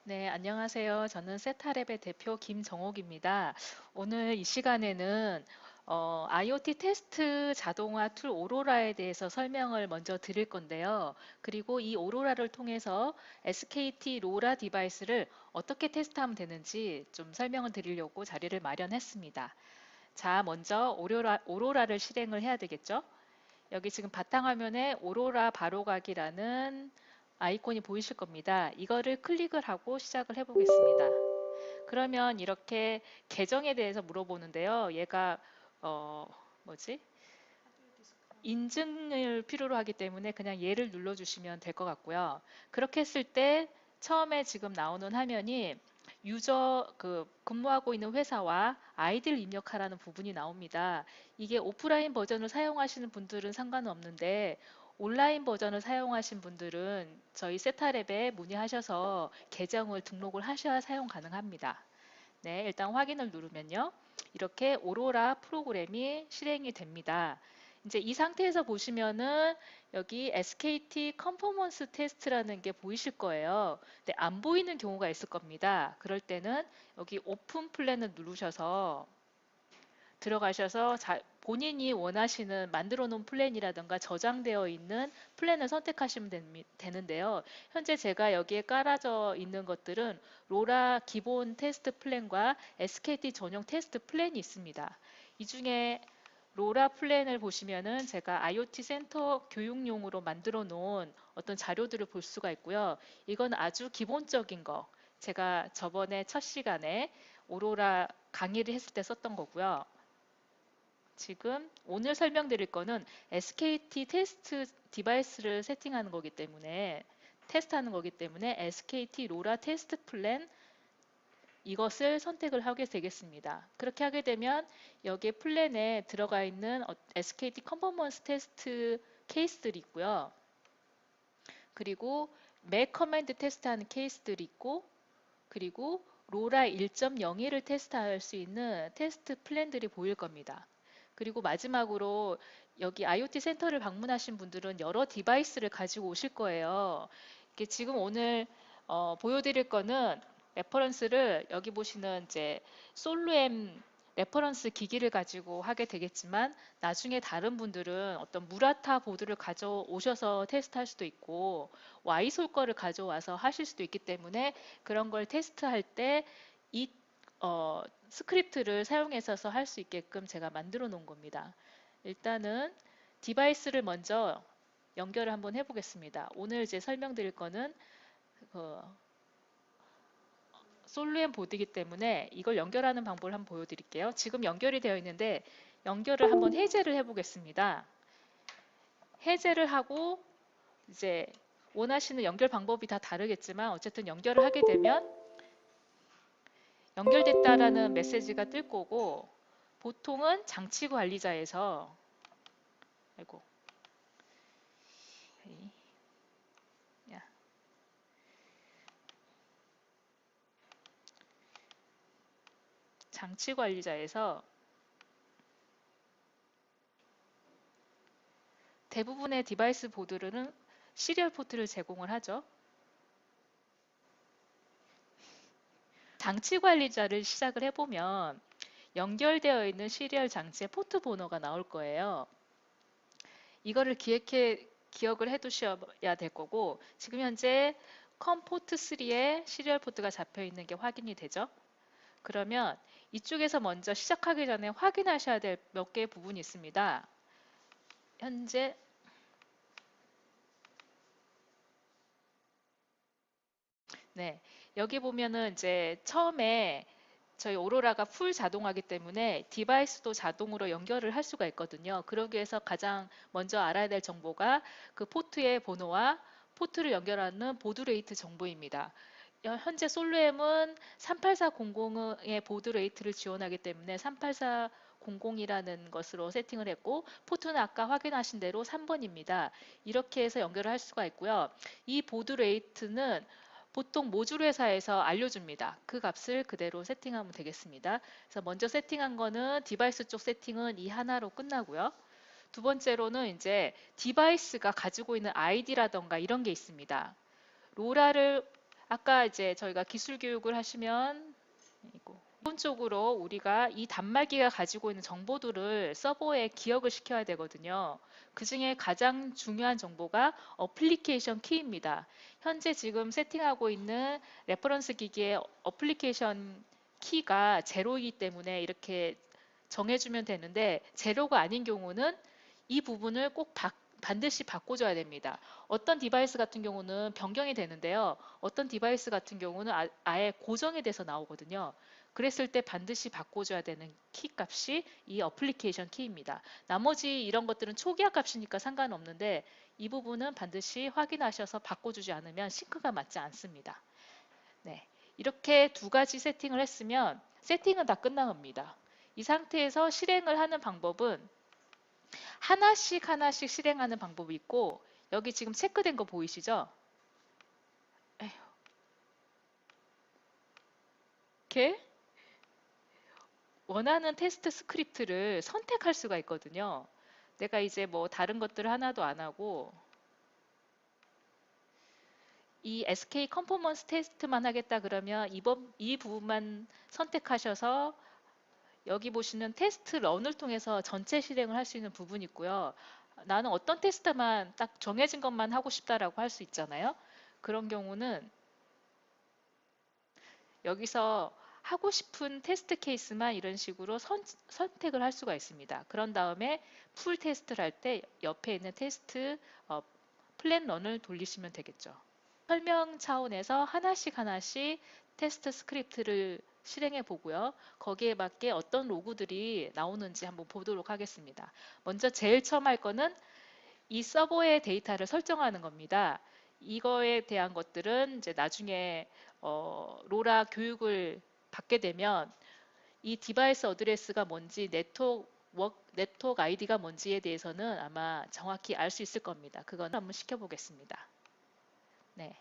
네, 안녕하세요. 저는 세타랩의 대표 김정옥입니다. 오늘 이 시간에는 IoT 테스트 자동화 툴 오로라에 대해서 설명을 먼저 드릴 건데요. 그리고 이 오로라를 통해서 SKT 로라 디바이스를 어떻게 테스트하면 되는지 좀 설명을 드리려고 자리를 마련했습니다. 자, 먼저 오로라를 실행을 해야 되겠죠? 여기 지금 바탕화면에 오로라 바로가기라는 아이콘이 보이실 겁니다. 이거를 클릭을 하고 시작을 해보겠습니다. 그러면 이렇게 계정에 대해서 물어보는데요. 얘가 어 뭐지? 인증을 필요로 하기 때문에 그냥 얘를 눌러주시면 될 것 같고요. 그렇게 했을 때 처음에 지금 나오는 화면이 유저 근무하고 있는 회사와 아이디를 입력하라는 부분이 나옵니다. 이게 오프라인 버전을 사용하시는 분들은 상관은 없는데 온라인 버전을 사용하신 분들은 저희 세타랩에 문의하셔서 계정을 등록을 하셔야 사용 가능합니다. 네, 일단 확인을 누르면요. 이렇게 오로라 프로그램이 실행이 됩니다. 이제 이 상태에서 보시면은 여기 SKT 컨퍼먼스 테스트라는 게 보이실 거예요. 근데 안 보이는 경우가 있을 겁니다. 그럴 때는 여기 오픈 플랜을 누르셔서 들어가셔서 본인이 원하시는 만들어 놓은 플랜이라든가 저장되어 있는 플랜을 선택하시면 되는데요. 현재 제가 여기에 깔아져 있는 것들은 로라 기본 테스트 플랜과 SKT 전용 테스트 플랜이 있습니다. 이 중에 로라 플랜을 보시면은 제가 IoT 센터 교육용으로 만들어 놓은 어떤 자료들을 볼 수가 있고요. 이건 아주 기본적인 거. 제가 저번에 첫 시간에 오로라 강의를 했을 때 썼던 거고요. 지금 오늘 설명드릴 거는 SKT 테스트 디바이스를 세팅하는 거기 때문에 테스트하는 거기 때문에 SKT 로라 테스트 플랜 이것을 선택을 하게 되겠습니다. 그렇게 하게 되면 여기에 플랜에 들어가 있는 SKT 컨퍼먼스 테스트 케이스들이 있고요. 그리고 맥 커맨드 테스트하는 케이스들이 있고 그리고 로라 1.01을 테스트할 수 있는 테스트 플랜들이 보일 겁니다. 그리고 마지막으로 여기 IoT 센터를 방문하신 분들은 여러 디바이스를 가지고 오실 거예요. 이게 지금 오늘 보여드릴 거는 레퍼런스를 여기 보시는 이제 솔루엠 레퍼런스 기기를 가지고 하게 되겠지만 나중에 다른 분들은 어떤 무라타 보드를 가져오셔서 테스트할 수도 있고 와이솔 거를 가져와서 하실 수도 있기 때문에 그런 걸 테스트할 때 이 스크립트를 사용해서 할 수 있게끔 제가 만들어 놓은 겁니다. 일단은 디바이스를 먼저 연결을 한번 해보겠습니다. 오늘 이제 설명드릴 거는 그 솔루엠 보드이기 때문에 이걸 연결하는 방법을 한번 보여드릴게요. 지금 연결이 되어 있는데 연결을 한번 해제를 해보겠습니다. 해제를 하고 이제 원하시는 연결 방법이 다 다르겠지만 어쨌든 연결을 하게 되면 연결됐다라는 메시지가 뜰 거고 보통은 장치 관리자에서 아이고 야, 장치 관리자에서 대부분의 디바이스 보드로는 시리얼 포트를 제공을 하죠. 장치 관리자를 시작을 해보면 연결되어 있는 시리얼 장치의 포트 번호가 나올 거예요. 이거를 기억을 해 두셔야 될 거고 지금 현재 컴포트 3에 시리얼 포트가 잡혀 있는 게 확인이 되죠. 그러면 이쪽에서 먼저 시작하기 전에 확인하셔야 될 몇 개의 부분이 있습니다. 현재 네, 여기 보면은 이제 처음에 저희 오로라가 풀 자동화기 때문에 디바이스도 자동으로 연결을 할 수가 있거든요. 그러기 위해서 가장 먼저 알아야 될 정보가 그 포트의 번호와 포트를 연결하는 보드 레이트 정보입니다. 현재 솔루엠은 38400의 보드 레이트를 지원하기 때문에 38400이라는 것으로 세팅을 했고 포트는 아까 확인하신 대로 3번입니다. 이렇게 해서 연결을 할 수가 있고요. 이 보드 레이트는 보통 모듈 회사에서 알려줍니다. 그 값을 그대로 세팅하면 되겠습니다. 그래서 먼저 세팅한 거는 디바이스 쪽 세팅은 이 하나로 끝나고요. 두 번째로는 이제 디바이스가 가지고 있는 아이디라던가 이런 게 있습니다. 로라를 아까 이제 저희가 기술 교육을 하시면 기본적으로 우리가 이 단말기가 가지고 있는 정보들을 서버에 기억을 시켜야 되거든요. 그 중에 가장 중요한 정보가 어플리케이션 키입니다. 현재 지금 세팅하고 있는 레퍼런스 기기의 어플리케이션 키가 제로이기 때문에 이렇게 정해주면 되는데, 제로가 아닌 경우는 이 부분을 꼭 반드시 바꿔줘야 됩니다. 어떤 디바이스 같은 경우는 변경이 되는데요. 어떤 디바이스 같은 경우는 아예 고정이 돼서 나오거든요. 그랬을 때 반드시 바꿔줘야 되는 키 값이 이 어플리케이션 키입니다. 나머지 이런 것들은 초기화 값이니까 상관없는데, 이 부분은 반드시 확인하셔서 바꿔주지 않으면 싱크가 맞지 않습니다. 네, 이렇게 두 가지 세팅을 했으면 세팅은 다 끝난 겁니다. 이 상태에서 실행을 하는 방법은 하나씩 하나씩 실행하는 방법이 있고, 여기 지금 체크된 거 보이시죠? 이렇게 원하는 테스트 스크립트를 선택할 수가 있거든요. 내가 이제 뭐 다른 것들을 하나도 안 하고 이 SK 컨포먼스 테스트만 하겠다 그러면 이 부분만 선택하셔서 여기 보시는 테스트 런을 통해서 전체 실행을 할 수 있는 부분이 있고요. 나는 어떤 테스트만 딱 정해진 것만 하고 싶다라고 할 수 있잖아요. 그런 경우는 여기서 하고 싶은 테스트 케이스만 이런 식으로 선택을 할 수가 있습니다. 그런 다음에 풀 테스트를 할 때 옆에 있는 테스트 플랜 런을 돌리시면 되겠죠. 설명 차원에서 하나씩 하나씩 테스트 스크립트를 실행해 보고요. 거기에 맞게 어떤 로그들이 나오는지 한번 보도록 하겠습니다. 먼저 제일 처음 할 거는 이 서버의 데이터를 설정하는 겁니다. 이거에 대한 것들은 이제 나중에 로라 교육을 받게 되면 이 디바이스 어드레스가 뭔지 네트워크 아이디가 뭔지에 대해서는 아마 정확히 알 수 있을 겁니다. 그건 한번 시켜보겠습니다. 네.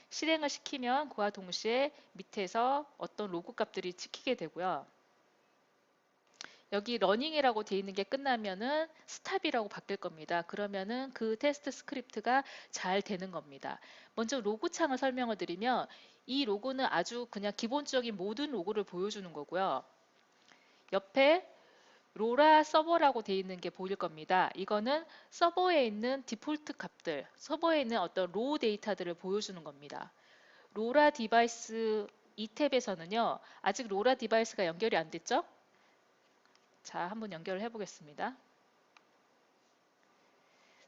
실행을 시키면 그와 동시에 밑에서 어떤 로그 값들이 찍히게 되고요. 여기 러닝이라고 되어 있는 게 끝나면은 스탑이라고 바뀔 겁니다. 그러면은 그 테스트 스크립트가 잘 되는 겁니다. 먼저 로그 창을 설명을 드리면 이 로고는 아주 그냥 기본적인 모든 로고를 보여주는 거고요. 옆에 로라 서버라고 되어 있는 게 보일 겁니다. 이거는 서버에 있는 디폴트 값들, 서버에 있는 어떤 로우 데이터들을 보여주는 겁니다. 로라 디바이스 이 탭에서는요, 아직 로라 디바이스가 연결이 안 됐죠? 자, 한번 연결을 해보겠습니다.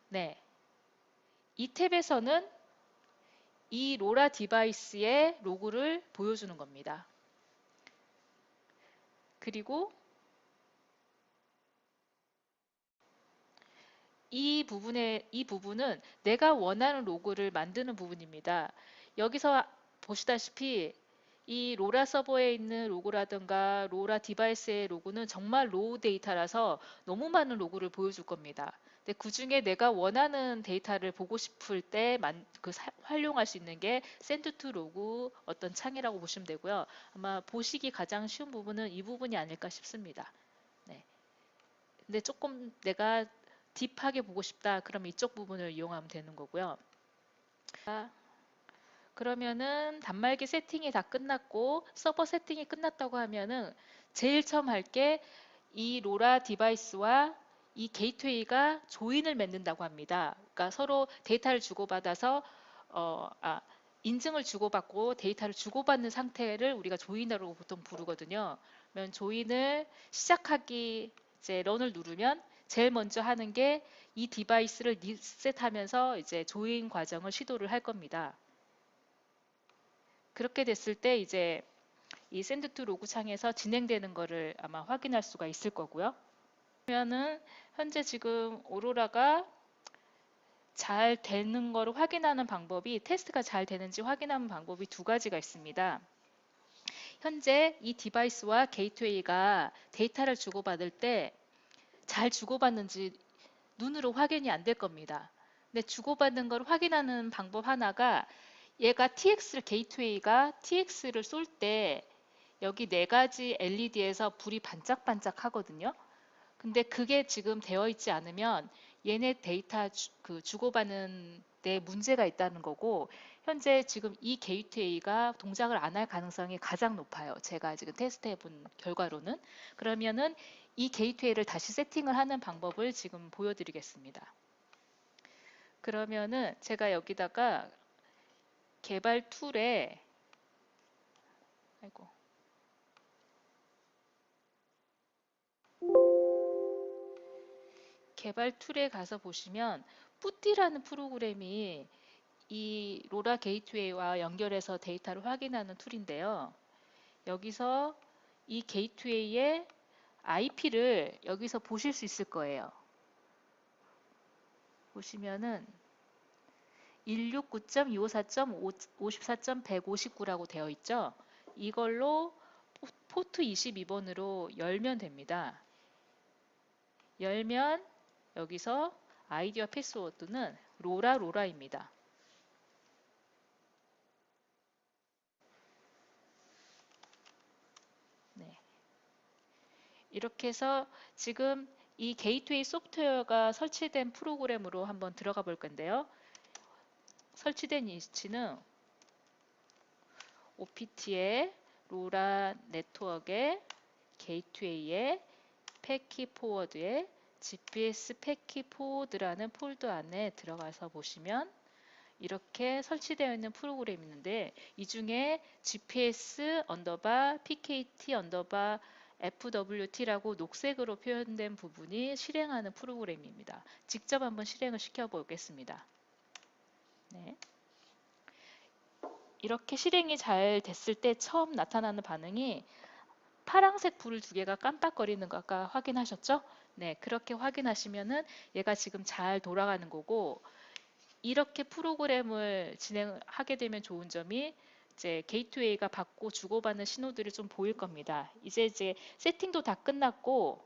네. 이 탭에서는 이 로라 디바이스의 로그를 보여주는 겁니다. 그리고 이 부분은 내가 원하는 로그를 만드는 부분입니다. 여기서 보시다시피 이 로라 서버에 있는 로고라든가 로라 디바이스의 로고는 정말 로우 데이터라서 너무 많은 로고를 보여줄 겁니다. 근데 그 중에 내가 원하는 데이터를 보고 싶을 때 활용할 수 있는 게 send to 로그 어떤 창이라고 보시면 되고요. 아마 보시기 가장 쉬운 부분은 이 부분이 아닐까 싶습니다. 네. 근데 조금 내가 딥하게 보고 싶다. 그럼 이쪽 부분을 이용하면 되는 거고요. 그러면은 단말기 세팅이 다 끝났고 서버 세팅이 끝났다고 하면은 제일 처음 할 게 이 로라 디바이스와 이 게이트웨이가 조인을 맺는다고 합니다. 그러니까 서로 데이터를 주고받아서 인증을 주고받고 데이터를 주고받는 상태를 우리가 조인이라고 보통 부르거든요. 그러면 조인을 시작하기 이제 런을 누르면 제일 먼저 하는 게 이 디바이스를 리셋하면서 이제 조인 과정을 시도를 할 겁니다. 그렇게 됐을 때 이제 이 send to 로그 창에서 진행되는 거를 아마 확인할 수가 있을 거고요. 그러면은 현재 지금 오로라가 잘 되는 거를 확인하는 방법이 테스트가 잘 되는지 확인하는 방법이 두 가지가 있습니다. 현재 이 디바이스와 게이트웨이가 데이터를 주고받을 때 잘 주고받는지 눈으로 확인이 안 될 겁니다. 근데 주고받는 걸 확인하는 방법 하나가 얘가 게이트웨이가 TX를 쏠 때 여기 네 가지 LED에서 불이 반짝반짝 하거든요. 근데 그게 지금 되어 있지 않으면 얘네 데이터 주고받는 데 문제가 있다는 거고, 현재 지금 이 게이트웨이가 동작을 안 할 가능성이 가장 높아요. 제가 지금 테스트해 본 결과로는. 그러면은 이 게이트웨이를 다시 세팅을 하는 방법을 지금 보여드리겠습니다. 그러면은 제가 여기다가 개발 툴에 아이고 개발 툴에 가서 보시면 뿌띠라는 프로그램이 이 로라 게이트웨이와 연결해서 데이터를 확인하는 툴인데요. 여기서 이 게이트웨이의 IP를 여기서 보실 수 있을 거예요. 보시면은 169.254.54.159라고 되어 있죠. 이걸로 포트 22번으로 열면 됩니다. 열면 여기서 아이디와 패스워드는 로라입니다. 네. 이렇게 해서 지금 이 게이트웨이 소프트웨어가 설치된 프로그램으로 한번 들어가 볼 건데요. 설치된 위치는 OPT의 로라 네트워크의 게이트웨이의 패키 포워드의 GPS 패키 포워드라는 폴더 안에 들어가서 보시면 이렇게 설치되어 있는 프로그램이 있는데 이 중에 GPS 언더바 PKT 언더바 FWT라고 녹색으로 표현된 부분이 실행하는 프로그램입니다. 직접 한번 실행을 시켜 보겠습니다. 네. 이렇게 실행이 잘 됐을 때 처음 나타나는 반응이 파란색 불 두 개가 깜빡거리는 거 아까 확인하셨죠? 네, 그렇게 확인하시면은 얘가 지금 잘 돌아가는 거고 이렇게 프로그램을 진행하게 되면 좋은 점이 이제 게이트웨이가 받고 주고받는 신호들이 좀 보일 겁니다. 이제 세팅도 다 끝났고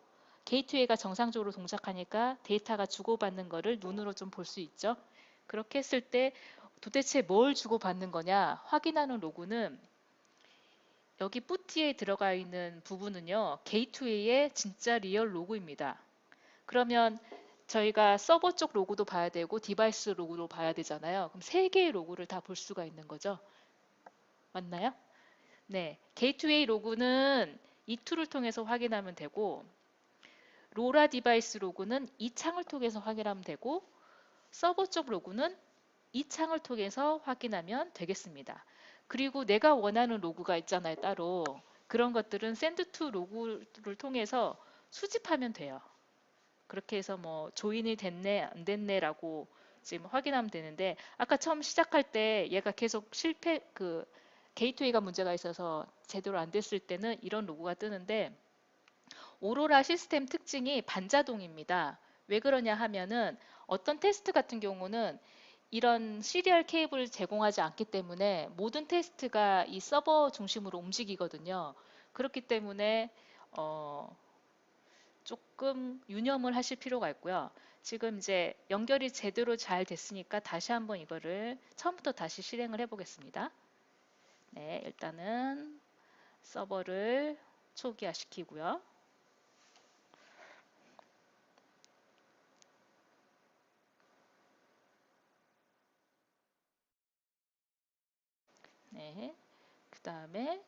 게이트웨이가 정상적으로 동작하니까 데이터가 주고받는 거를 눈으로 좀 볼 수 있죠. 그렇게 했을 때 도대체 뭘 주고받는 거냐 확인하는 로그는 여기 뿌티에 들어가 있는 부분은요. 게이트웨이의 진짜 리얼 로그입니다. 그러면 저희가 서버 쪽 로그도 봐야 되고 디바이스 로그도 봐야 되잖아요. 그럼 세 개의 로그를 다 볼 수가 있는 거죠. 맞나요? 네. 게이트웨이 로그는 이 툴을 통해서 확인하면 되고 로라 디바이스 로그는 이 창을 통해서 확인하면 되고 서버 쪽 로그는 이 창을 통해서 확인하면 되겠습니다. 그리고 내가 원하는 로그가 있잖아요, 따로. 그런 것들은 샌드2 로그를 통해서 수집하면 돼요. 그렇게 해서 뭐 조인이 됐네, 안 됐네라고 지금 확인하면 되는데 아까 처음 시작할 때 얘가 계속 게이트웨이가 문제가 있어서 제대로 안 됐을 때는 이런 로고가 뜨는데 오로라 시스템 특징이 반자동입니다. 왜 그러냐 하면은 어떤 테스트 같은 경우는 이런 시리얼 케이블을 제공하지 않기 때문에 모든 테스트가 이 서버 중심으로 움직이거든요. 그렇기 때문에 조금 유념을 하실 필요가 있고요. 지금 이제 연결이 제대로 잘 됐으니까 다시 한번 이거를 처음부터 다시 실행을 해 보겠습니다. 네, 일단은 서버를 초기화 시키고요. 네, 그 다음에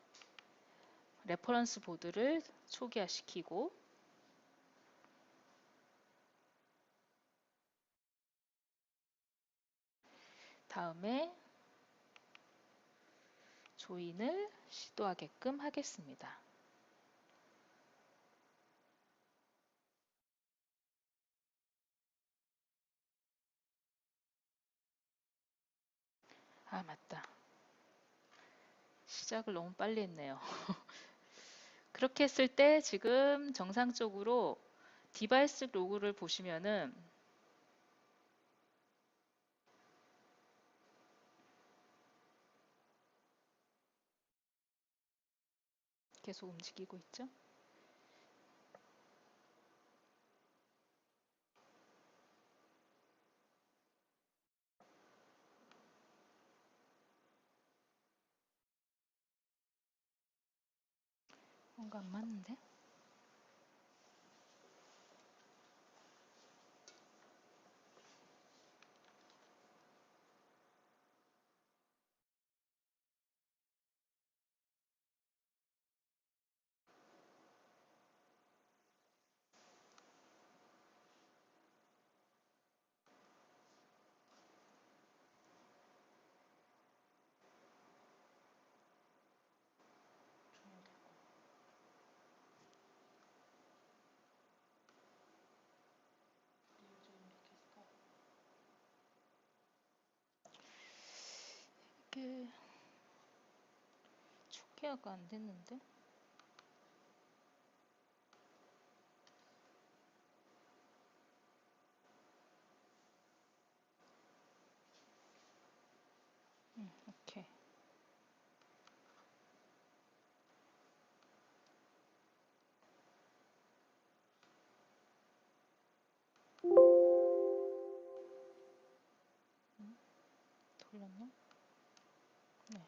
레퍼런스 보드를 초기화 시키고 다음에 조인을 시도하게끔 하겠습니다. 아, 맞다. 시작을 너무 빨리 했네요. 그렇게 했을 때 지금 정상적으로 디바이스 로그를 보시면은 계속 움직이고 있죠. 뭔가 안 맞는데? 오케이가 안 됐는데? 오케이. 돌렸나? 네.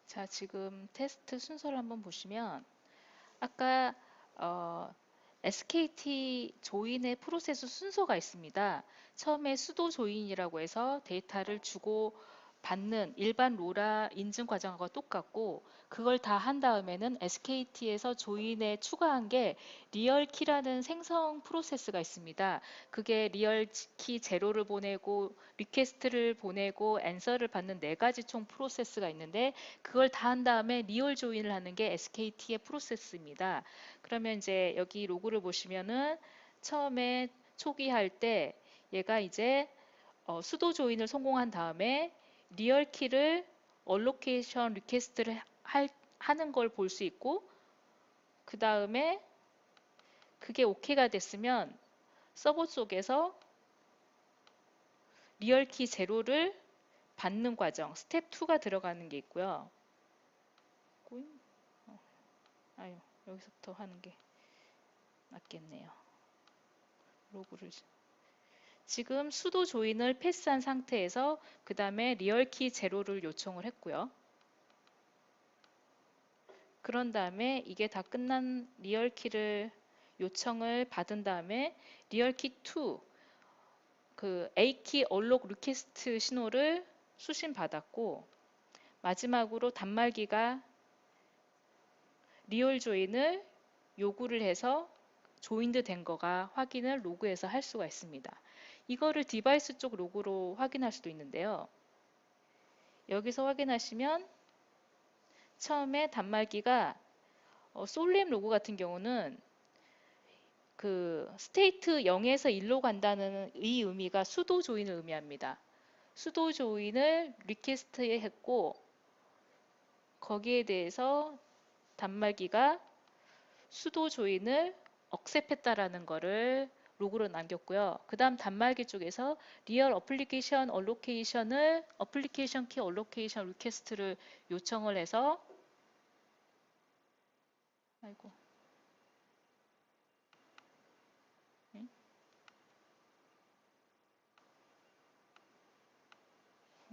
자, 지금 테스트 순서를 한번 보시면 아까 SKT 조인의 프로세스 순서가 있습니다. 처음에 수도 조인이라고 해서 데이터를 주고 받는 일반 로라 인증 과정하고 똑같고, 그걸 다 한 다음에는 SKT에서 조인에 추가한 게 리얼키라는 생성 프로세스가 있습니다. 그게 리얼키 제로를 보내고 리퀘스트를 보내고 앤서를 받는 네 가지 총 프로세스가 있는데, 그걸 다 한 다음에 리얼 조인을 하는 게 SKT의 프로세스입니다. 그러면 이제 여기 로그를 보시면은 처음에 초기 할 때 얘가 이제 수도 조인을 성공한 다음에 리얼 키를 얼로케이션 리퀘스트를 하는 걸 볼 수 있고, 그 다음에 그게 오케이가 됐으면 서버 쪽에서 리얼 키 제로를 받는 과정 스텝 2가 들어가는 게 있고요. 꼬임? 아유, 여기서부터 하는 게 낫겠네요. 로그를 지금 수도 조인을 패스한 상태에서 그 다음에 리얼키 제로를 요청을 했고요. 그런 다음에 이게 다 끝난 리얼키를 요청을 받은 다음에 리얼키 2 그 A키 얼록 리퀘스트 신호를 수신 받았고, 마지막으로 단말기가 리얼 조인을 요구를 해서 조인드 된 거가 확인을 로그에서 할 수가 있습니다. 이거를 디바이스 쪽 로그로 확인할 수도 있는데요. 여기서 확인하시면 처음에 단말기가 솔렘 로그 같은 경우는 그 스테이트 0에서 1로 간다는 이 의미가 수도 조인을 의미합니다. 수도 조인을 리퀘스트에 했고, 거기에 대해서 단말기가 수도 조인을 억셉했다라는 거를 로그로 남겼고요. 그 다음 단말기 쪽에서 리얼 어플리케이션 얼로케이션을 어플리케이션 키 얼로케이션 리퀘스트를 요청을 해서, 아이고, 응?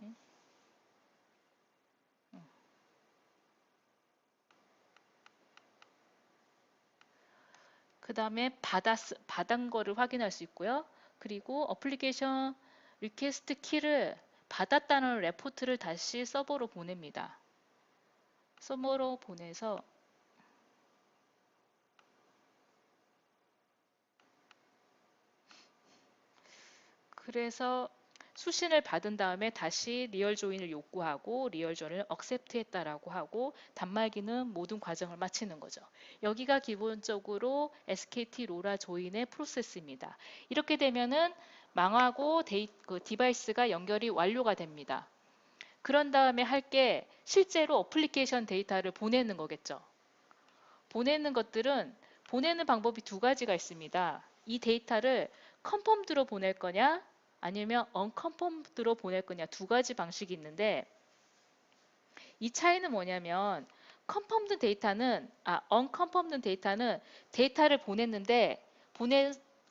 응? 그 다음에 받은 거를 확인할 수 있고요. 그리고 어플리케이션 리퀘스트 키를 받았다는 레포트를 다시 서버로 보냅니다. 서버로 보내서 그래서 수신을 받은 다음에 다시 리얼 조인을 요구하고 리얼 조인을 억셉트 했다라고 하고 단말기는 모든 과정을 마치는 거죠. 여기가 기본적으로 SKT 로라 조인의 프로세스입니다. 이렇게 되면은 망하고 그 디바이스가 연결이 완료가 됩니다. 그런 다음에 할 게 실제로 어플리케이션 데이터를 보내는 거겠죠. 보내는 것들은 보내는 방법이 두 가지가 있습니다. 이 데이터를 컨펌드로 보낼 거냐 아니면 언컨펌드로 보낼 거냐, 두 가지 방식이 있는데, 이 차이는 뭐냐면 컨펌드 데이터는 언컨펌드 데이터는 데이터를 보냈는데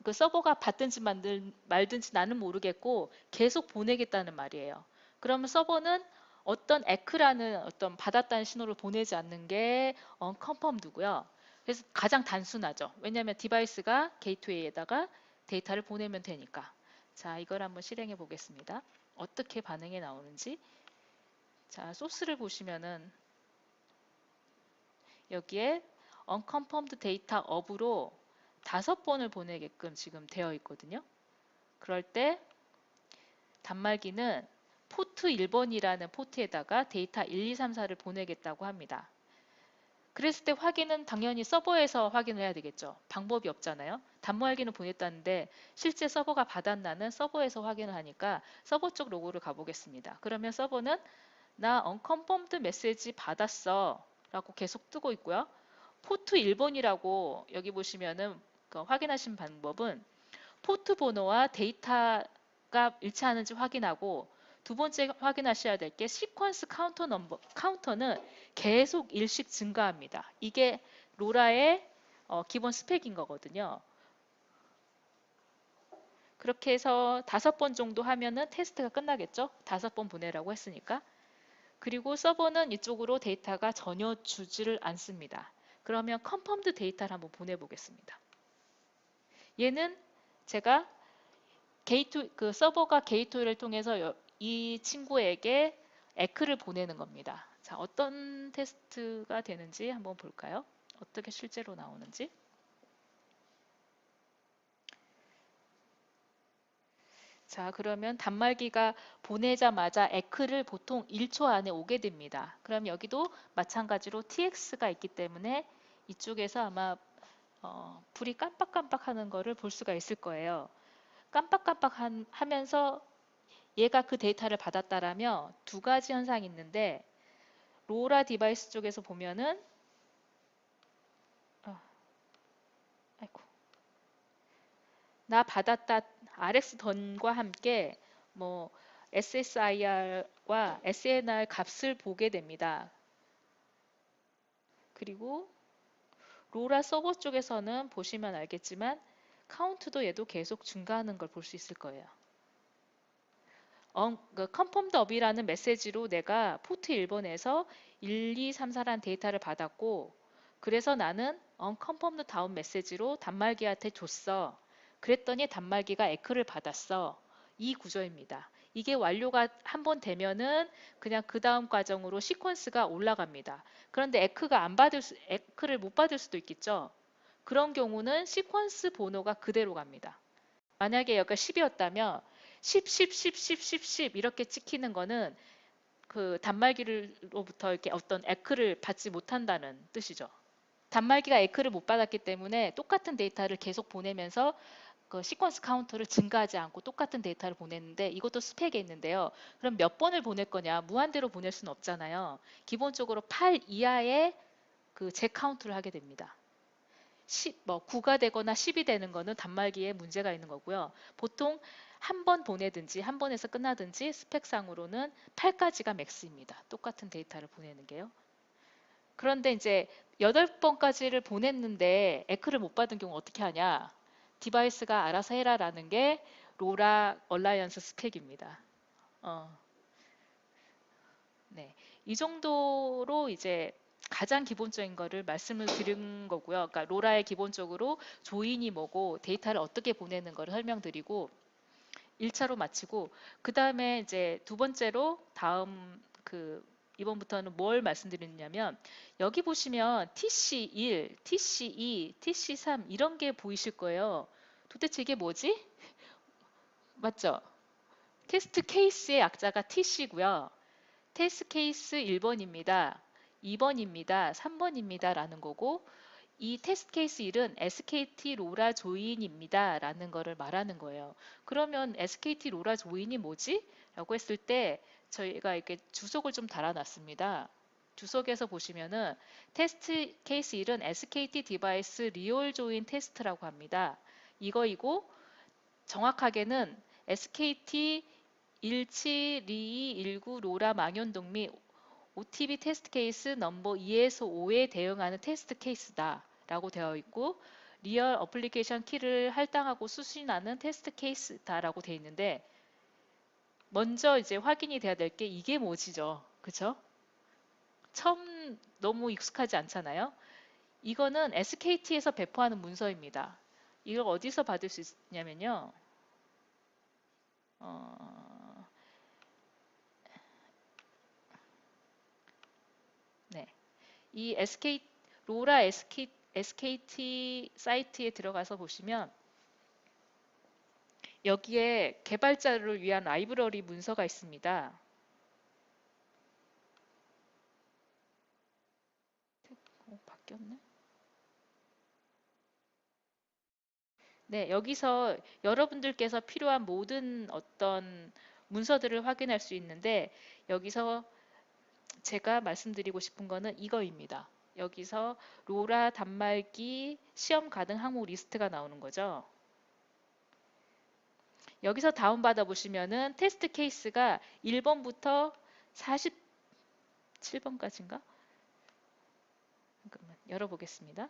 그 서버가 받든지 말든지 나는 모르겠고 계속 보내겠다는 말이에요. 그러면 서버는 어떤 에크라는 어떤 받았다는 신호를 보내지 않는 게 언컨펌드고요. 그래서 가장 단순하죠. 왜냐하면 디바이스가 게이트웨이에다가 데이터를 보내면 되니까. 자, 이걸 한번 실행해 보겠습니다. 어떻게 반응이 나오는지. 자, 소스를 보시면은 여기에 unconfirmed data of로 5번을 보내게끔 지금 되어 있거든요. 그럴 때 단말기는 포트 1번이라는 포트에다가 데이터 1, 2, 3, 4를 보내겠다고 합니다. 그랬을 때 확인은 당연히 서버에서 확인을 해야 되겠죠. 방법이 없잖아요. 단말기는 보냈다는데 실제 서버가 받았나는 서버에서 확인을 하니까 서버 쪽 로그를 가보겠습니다. 그러면 서버는 나 unconfirmed 메시지 받았어 라고 계속 뜨고 있고요. 포트 1번이라고 여기 보시면은 그 확인하신 방법은 포트 번호와 데이터가 일치하는지 확인하고 두 번째 확인하셔야 될 게 시퀀스 카운터 넘버, 카운터는 계속 일씩 증가합니다. 이게 로라의 기본 스펙인 거거든요. 그렇게 해서 5번 정도 하면은 테스트가 끝나겠죠? 5번 보내라고 했으니까. 그리고 서버는 이쪽으로 데이터가 전혀 주지를 않습니다. 그러면 컨펌드 데이터를 한번 보내보겠습니다. 얘는 제가 게이트 그 서버가 게이트웨이를 통해서 이 친구에게 에크를 보내는 겁니다. 자, 어떤 테스트가 되는지 한번 볼까요? 어떻게 실제로 나오는지. 자, 그러면 단말기가 보내자마자 에크를 보통 1초 안에 오게 됩니다. 그럼 여기도 마찬가지로 tx가 있기 때문에 이쪽에서 아마 불이 깜빡깜빡 하는 거를 볼 수가 있을 거예요. 깜빡깜빡 하면서 얘가 그 데이터를 받았다라면 두 가지 현상이 있는데 로라 디바이스 쪽에서 보면은 아이고, 나 받았다 RX 던과 함께 뭐 SSIR과 SNR 값을 보게 됩니다. 그리고 로라 서버 쪽에서는 보시면 알겠지만 카운트도 얘도 계속 증가하는 걸 볼 수 있을 거예요. confirmed up이라는 메시지로 내가 포트 1번에서 1, 2, 3, 4라는 데이터를 받았고 그래서 나는 unconfirmed 다운 메시지로 단말기한테 줬어. 그랬더니 단말기가 에크를 받았어. 이 구조입니다. 이게 완료가 한번 되면은 그냥 그 다음 과정으로 시퀀스가 올라갑니다. 그런데 에크를 못 받을 수도 있겠죠. 그런 경우는 시퀀스 번호가 그대로 갑니다. 만약에 여기가 10이었다면 10, 10, 10, 10, 10, 10 이렇게 찍히는 거는 그 단말기로부터 이렇게 어떤 에크를 받지 못한다는 뜻이죠. 단말기가 에크를 못 받았기 때문에 똑같은 데이터를 계속 보내면서 그 시퀀스 카운터를 증가하지 않고 똑같은 데이터를 보냈는데 이것도 스펙에 있는데요. 그럼 몇 번을 보낼 거냐? 무한대로 보낼 수는 없잖아요. 기본적으로 8 이하의 그 제 카운트를 하게 됩니다. 9가 되거나 10이 되는 거는 단말기에 문제가 있는 거고요. 보통 한 번 보내든지 한 번에서 끝나든지 스펙상으로는 8까지가 맥스입니다. 똑같은 데이터를 보내는 게요. 그런데 이제 8번까지를 보냈는데 에크를 못 받은 경우 어떻게 하냐? 디바이스가 알아서 해라라는 게 로라 얼라이언스 스펙입니다. 네. 이 정도로 이제 가장 기본적인 거를 말씀을 드린 거고요. 그러니까 로라의 기본적으로 조인이 뭐고 데이터를 어떻게 보내는 거를 설명드리고 1차로 마치고 그 다음에 이제 두 번째로 다음 이번부터는 뭘 말씀드리냐면 여기 보시면 TC1, TC2, TC3 이런 게 보이실 거예요. 도대체 이게 뭐지? 맞죠? 테스트 케이스의 약자가 TC고요. 테스트 케이스 1번입니다. 2번입니다. 3번입니다. 라는 거고 이 테스트 케이스 1은 SKT 로라 조인입니다. 라는 거를 말하는 거예요. 그러면 SKT 로라 조인이 뭐지? 라고 했을 때 저희가 이렇게 주석을 좀 달아놨습니다. 주석에서 보시면은 테스트 케이스 1은 SKT 디바이스 리얼 조인 테스트라고 합니다. 이거이고 정확하게는 SKT 172219 로라 망연동 및 OTB 테스트 케이스 넘버 2에서 5에 대응하는 테스트 케이스다 라고 되어 있고 리얼 어플리케이션 키를 할당하고 수신하는 테스트 케이스다 라고 되어 있는데 먼저 이제 확인이 돼야 될 게 이게 뭐지죠? 그쵸? 처음 너무 익숙하지 않잖아요? 이거는 SKT에서 배포하는 문서입니다. 이걸 어디서 받을 수 있냐면요. 네. 이 SK 로라 SKT 사이트에 들어가서 보시면 여기에 개발자를 위한 라이브러리 문서가 있습니다. 바뀌었네. 네, 여기서 여러분들께서 필요한 모든 어떤 문서들을 확인할 수 있는데 여기서 제가 말씀드리고 싶은 거는 이거입니다. 여기서 로라 단말기 시험 가능 항목 리스트가 나오는 거죠. 여기서 다운받아 보시면은 테스트 케이스가 1번부터 47번까지인가? 잠깐만 열어보겠습니다.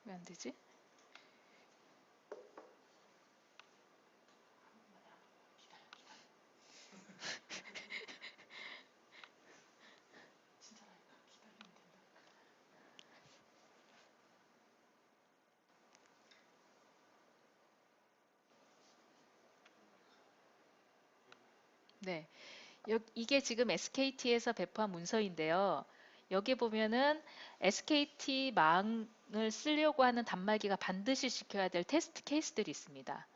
왜 안 되지? 네, 이게 지금 SKT에서 배포한 문서인데요. 여기 보면은 SKT 망을 쓰려고 하는 단말기가 반드시 지켜야 될 테스트 케이스들이 있습니다.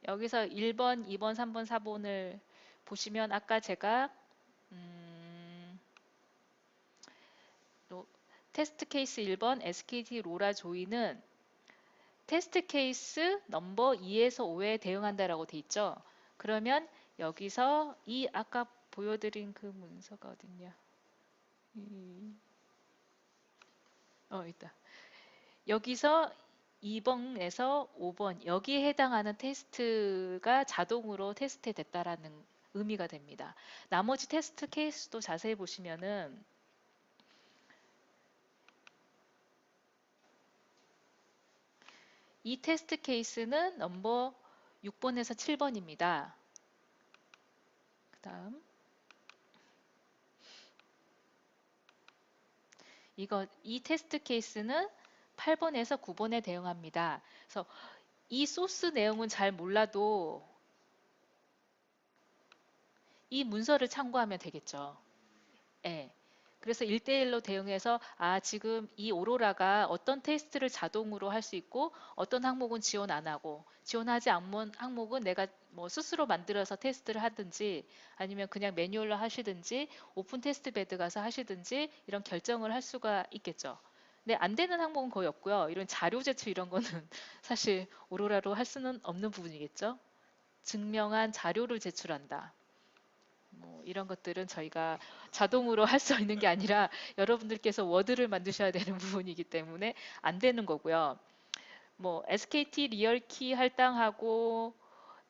여기서 1번, 2번, 3번, 4번을 보시면 아까 제가 테스트 케이스 1번 SKT 로라 조이는 테스트 케이스 넘버 2에서 5에 대응한다라고 돼 있죠. 그러면 여기서 이 아까 보여드린 그 문서가 어딨냐? 있다. 여기서 2번에서 5번 여기에 해당하는 테스트가 자동으로 테스트 됐다라는 의미가 됩니다. 나머지 테스트 케이스도 자세히 보시면은 이 테스트 케이스는 넘버 6번에서 7번입니다. 그 다음 이 테스트 케이스는 8번에서 9번에 대응합니다. 그래서 이 소스 내용은 잘 몰라도 이 문서를 참고하면 되겠죠. 예. 그래서 1대1로 대응해서 지금 이 오로라가 어떤 테스트를 자동으로 할 수 있고 어떤 항목은 지원 안 하고 지원하지 않는 항목은 내가 뭐 스스로 만들어서 테스트를 하든지 아니면 그냥 매뉴얼로 하시든지 오픈 테스트 베드 가서 하시든지 이런 결정을 할 수가 있겠죠. 근데 안 되는 항목은 거의 없고요. 이런 자료 제출 이런 거는 사실 오로라로 할 수는 없는 부분이겠죠. 증명한 자료를 제출한다. 뭐 이런 것들은 저희가 자동으로 할 수 있는 게 아니라 여러분들께서 워드를 만드셔야 되는 부분이기 때문에 안 되는 거고요. 뭐 SKT 리얼키 할당하고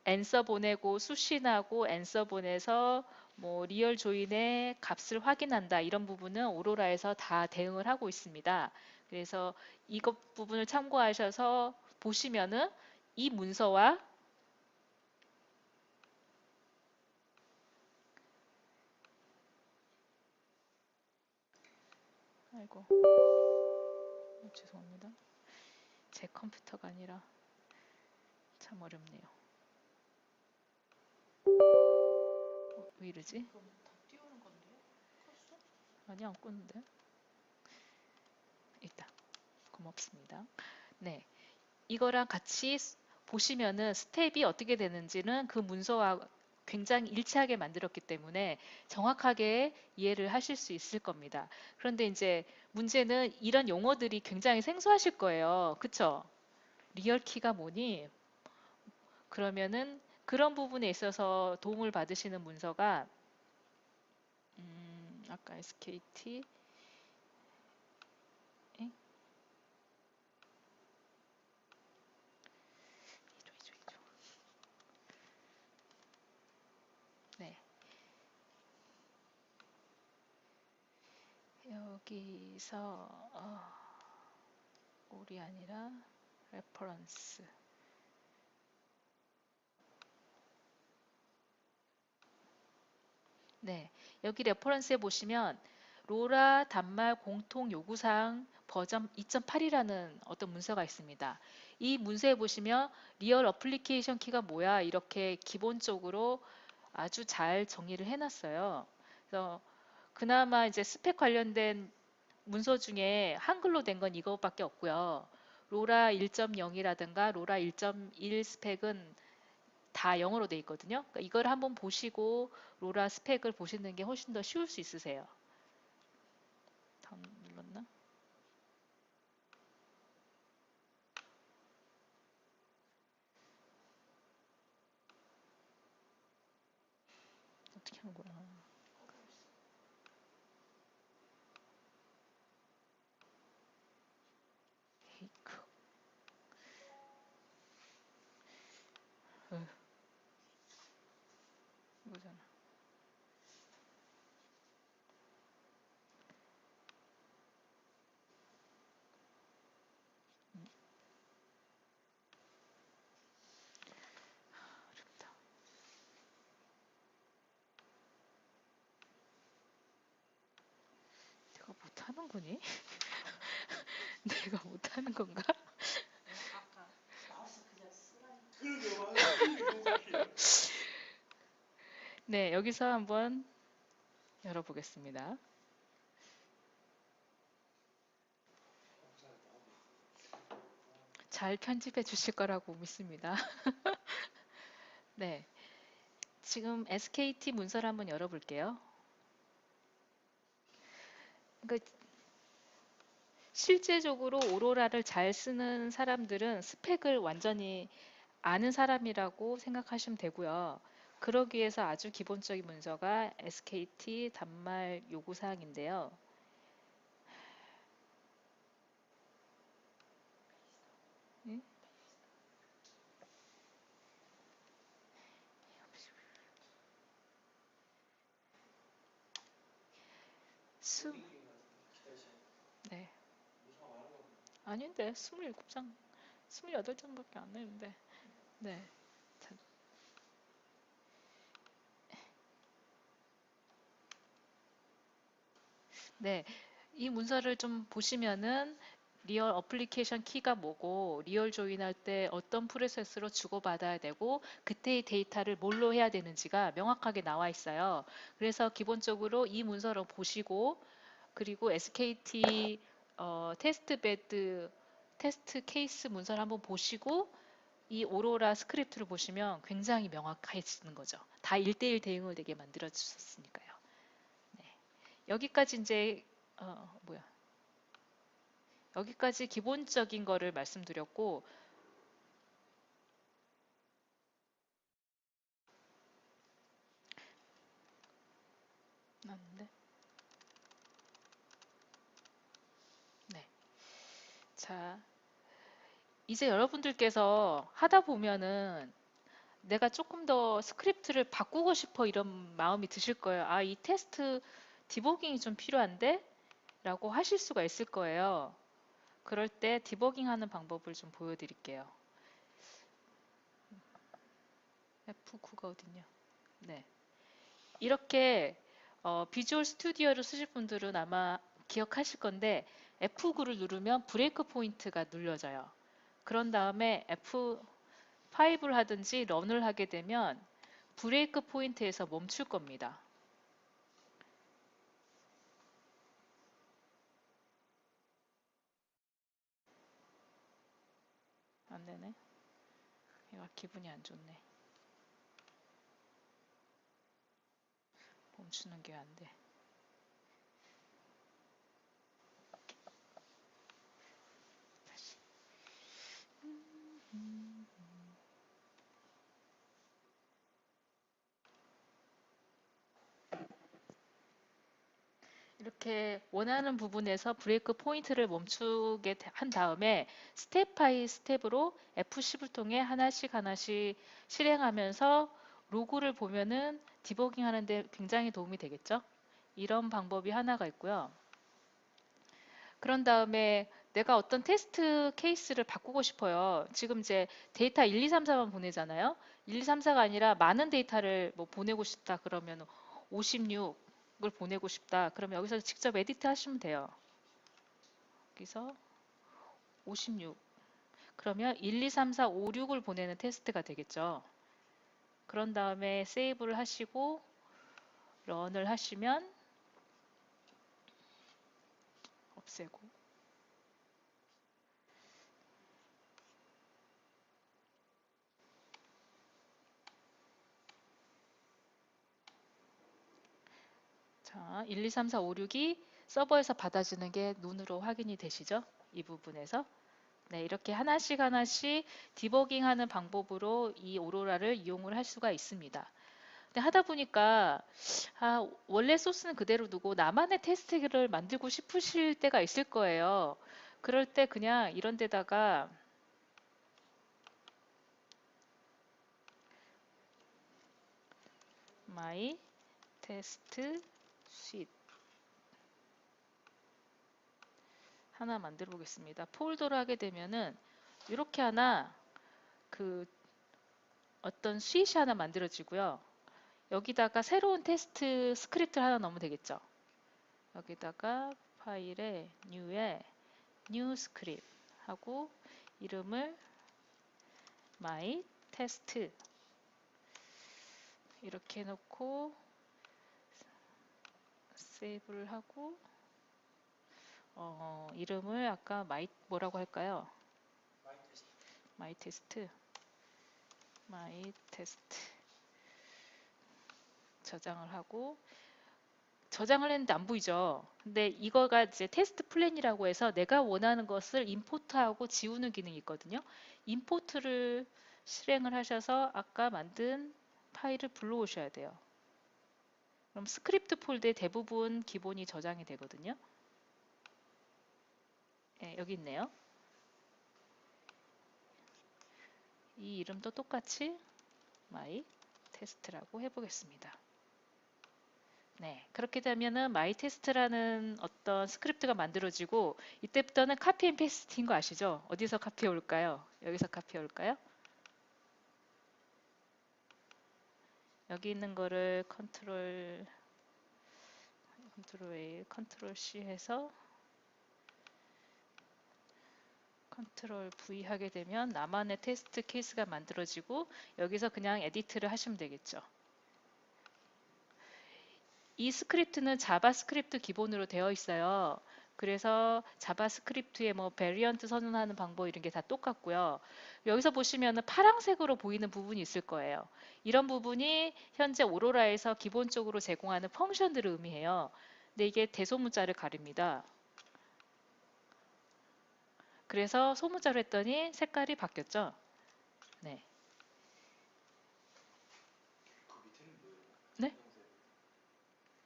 앤서 보내고 수신하고 앤서 보내서 뭐 리얼 조인의 값을 확인한다 이런 부분은 오로라에서 다 대응을 하고 있습니다. 그래서 이것 부분을 참고하셔서 보시면은 이 문서와 아이고 죄송합니다. 제 컴퓨터가 아니라 참 어렵네요. 왜 이러지? 아니 안 껐는데? 있다. 고맙습니다. 네, 이거랑 같이 보시면은 스텝이 어떻게 되는지는 그 문서와 굉장히 일치하게 만들었기 때문에 정확하게 이해를 하실 수 있을 겁니다. 그런데 이제 문제는 이런 용어들이 굉장히 생소하실 거예요. 그쵸? 리얼키가 뭐니? 그러면은 그런 부분에 있어서 도움을 받으시는 문서가 아까 SKT 에? 네, 여기서 올이 아니라 레퍼런스. 네, 여기 레퍼런스에 보시면 로라 단말 공통 요구사항 버전 2.8이라는 어떤 문서가 있습니다. 이 문서에 보시면 리얼 어플리케이션 키가 뭐야 이렇게 기본적으로 아주 잘 정의를 해놨어요. 그래서 그나마 이제 스펙 관련된 문서 중에 한글로 된 건 이것밖에 없고요. 로라 1.0이라든가 로라 1.1 스펙은 다 영어로 돼 있거든요. 그러니까 이걸 한번 보시고 로라 스펙을 보시는 게 훨씬 더 쉬울 수 있으세요. 다음 눌렀나? 어떻게 하는 거야? 헤이크. 이거잖아. 어렵다. 내가 못하는 거니? 내가 못하는 건가? 네, 여기서 한번 열어보겠습니다. 잘 편집해 주실 거라고 믿습니다. 네, 지금 SKT 문서를 한번 열어볼게요. 그러니까 실제적으로 오로라를 잘 쓰는 사람들은 스펙을 완전히 아는 사람이라고 생각하시면 되고요. 그러기 위해서 아주 기본적인 문서가 SKT 단말 요구사항인데요. 예? 수, 네. 아닌데, 27장, 28장밖에 안 되는데. 네. 자, 네. 이 문서를 좀 보시면은 리얼 어플리케이션 키가 뭐고 리얼 조인할 때 어떤 프로세스로 주고받아야 되고 그때의 데이터를 뭘로 해야 되는지가 명확하게 나와 있어요. 그래서 기본적으로 이 문서를 보시고 그리고 SKT 테스트 베드 테스트 케이스 문서를 한번 보시고 이 오로라 스크립트를 보시면 굉장히 명확해지는 거죠. 다 1대1 대응을 되게 만들어 주셨으니까요. 네. 여기까지 이제 뭐야? 여기까지 기본적인 거를 말씀드렸고 맞는데? 네. 자, 이제 여러분들께서 하다 보면은 내가 조금 더 스크립트를 바꾸고 싶어 이런 마음이 드실 거예요. 아, 이 테스트 디버깅이 좀 필요한데? 라고 하실 수가 있을 거예요. 그럴 때 디버깅 하는 방법을 좀 보여드릴게요. F9가 어딨냐? 네. 이렇게 비주얼 스튜디오를 쓰실 분들은 아마 기억하실 건데 F9를 누르면 브레이크 포인트가 눌려져요. 그런 다음에 F5를 하든지 런을 하게 되면 브레이크 포인트에서 멈출 겁니다. 안 되네. 얘가 기분이 안 좋네. 멈추는 게 안 돼. 다시. 이렇게 원하는 부분에서 브레이크 포인트를 멈추게 한 다음에 스텝 바이 스텝으로 F10을 통해 하나씩 하나씩 실행하면서 로그를 보면은 디버깅 하는데 굉장히 도움이 되겠죠? 이런 방법이 하나가 있고요. 그런 다음에 내가 어떤 테스트 케이스를 바꾸고 싶어요. 지금 이제 데이터 1, 2, 3, 4만 보내잖아요. 1, 2, 3, 4가 아니라 많은 데이터를 뭐 보내고 싶다 그러면 56을 보내고 싶다. 그러면 여기서 직접 에디트 하시면 돼요. 여기서 56. 그러면 1, 2, 3, 4, 5, 6을 보내는 테스트가 되겠죠. 그런 다음에 세이브를 하시고 런을 하시면 없애고 자, 1, 2, 3, 4, 5, 6이 서버에서 받아주는 게 눈으로 확인이 되시죠? 이 부분에서. 네, 이렇게 하나씩 하나씩 디버깅하는 방법으로 이 오로라를 이용을 할 수가 있습니다. 근데 하다 보니까 원래 소스는 그대로 두고 나만의 테스트를 만들고 싶으실 때가 있을 거예요. 그럴 때 그냥 이런 데다가 my test suite 하나 만들어 보겠습니다. 폴더를 하게 되면은 이렇게 하나 그 어떤 스윗이 하나 만들어지고요. 여기다가 새로운 테스트 스크립트를 하나 넣으면 되겠죠. 여기다가 파일에 new에 new script 하고 이름을 my test 이렇게 해놓고 세이브를 하고 이름을 아까 뭐라고 할까요? my test my test 저장을 하고 저장을 했는데 안 보이죠. 근데 이거가 이제 테스트 플랜이라고 해서 내가 원하는 것을 임포트하고 지우는 기능이 있거든요. 임포트를 실행을 하셔서 아까 만든 파일을 불러오셔야 돼요. 그럼 스크립트 폴더에 대부분 기본이 저장이 되거든요. 네, 여기 있네요. 이 이름도 똑같이 my test라고 해보겠습니다. 네, 그렇게 되면은 my test라는 어떤 스크립트가 만들어지고 이때부터는 카피 앤 페이스트인 거 아시죠? 어디서 카피해 올까요? 여기서 카피해 올까요? 여기 있는 거를 컨트롤 A, 컨트롤 C 해서 컨트롤 V 하게 되면 나만의 테스트 케이스가 만들어지고 여기서 그냥 에디트를 하시면 되겠죠. 이 스크립트는 자바스크립트 기본으로 되어 있어요. 그래서 자바스크립트의 뭐 베리언트 선언하는 방법 이런 게 다 똑같고요. 여기서 보시면 파란색으로 보이는 부분이 있을 거예요. 이런 부분이 현재 오로라에서 기본적으로 제공하는 펑션들을 의미해요. 근데 이게 대소문자를 가립니다. 그래서 소문자로 했더니 색깔이 바뀌었죠. 네. 네?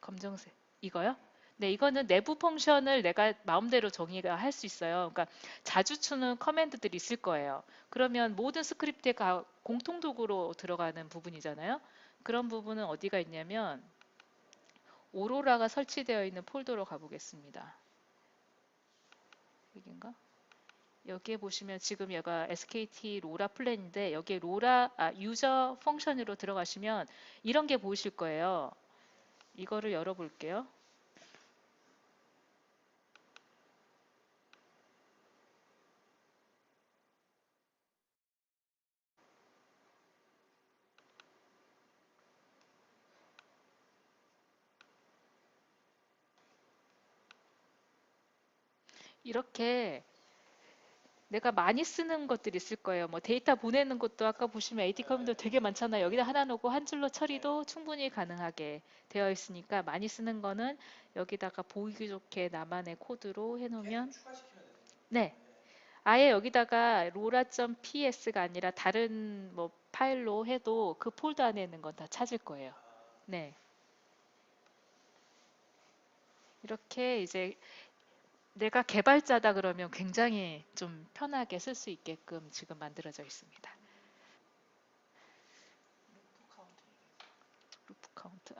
검정색. 이거요? 네, 이거는 내부 펑션을 내가 마음대로 정의가 할 수 있어요. 그러니까 자주 쓰는 커맨드들이 있을 거예요. 그러면 모든 스크립트에 공통도구로 들어가는 부분이잖아요. 그런 부분은 어디가 있냐면 오로라가 설치되어 있는 폴더로 가보겠습니다. 여기인가? 여기에 보시면 지금 얘가 SKT 로라 플랜인데 여기에 유저 펑션으로 들어가시면 이런 게 보이실 거예요. 이거를 열어볼게요. 이렇게 내가 많이 쓰는 것들이 있을 거예요. 뭐 데이터 보내는 것도 아까 보시면 AD 커맨드 되게 많잖아요. 여기다 하나 놓고 한 줄로 처리도 충분히 가능하게 되어 있으니까 많이 쓰는 거는 여기다가 보이기 좋게 나만의 코드로 해놓으면 네, 아예 여기다가 로라.ps가 아니라 다른 뭐 파일로 해도 그 폴더 안에 있는 건 다 찾을 거예요. 네, 이렇게 이제 내가 개발자다 그러면 굉장히 좀 편하게 쓸 수 있게끔 지금 만들어져 있습니다. 루프 카운트.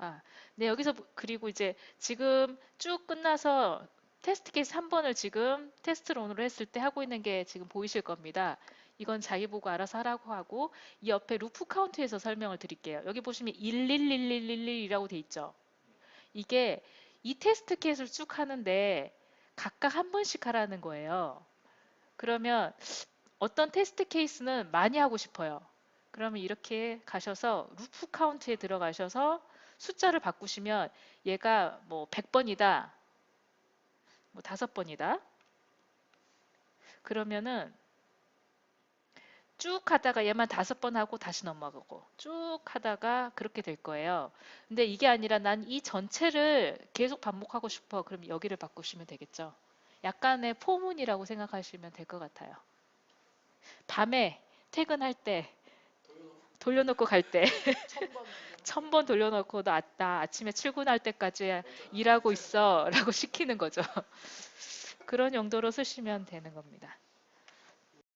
네, 여기서 그리고 이제 지금 쭉 끝나서 테스트 케이스 한 번을 지금 테스트 런으로 했을 때 하고 있는 게 지금 보이실 겁니다. 이건 자기 보고 알아서 하라고 하고 이 옆에 루프 카운트에서 설명을 드릴게요. 여기 보시면 11111이라고 돼 있죠. 이게 이 테스트 케이스를 쭉 하는데 각각 한 번씩 하라는 거예요. 그러면 어떤 테스트 케이스는 많이 하고 싶어요. 그러면 이렇게 가셔서 루프 카운트에 들어가셔서 숫자를 바꾸시면 얘가 뭐 100번이다, 뭐 5번이다. 그러면은 쭉 하다가 얘만 5번 하고 다시 넘어가고 쭉 하다가 그렇게 될 거예요. 근데 이게 아니라 난 이 전체를 계속 반복하고 싶어. 그럼 여기를 바꾸시면 되겠죠. 약간의 포문이라고 생각하시면 될 것 같아요. 밤에 퇴근할 때 돌려놓고 갈 때 1000번 돌려놓고 나 아침에 출근할 때까지 일하고 있어 라고 시키는 거죠. 그런 용도로 쓰시면 되는 겁니다.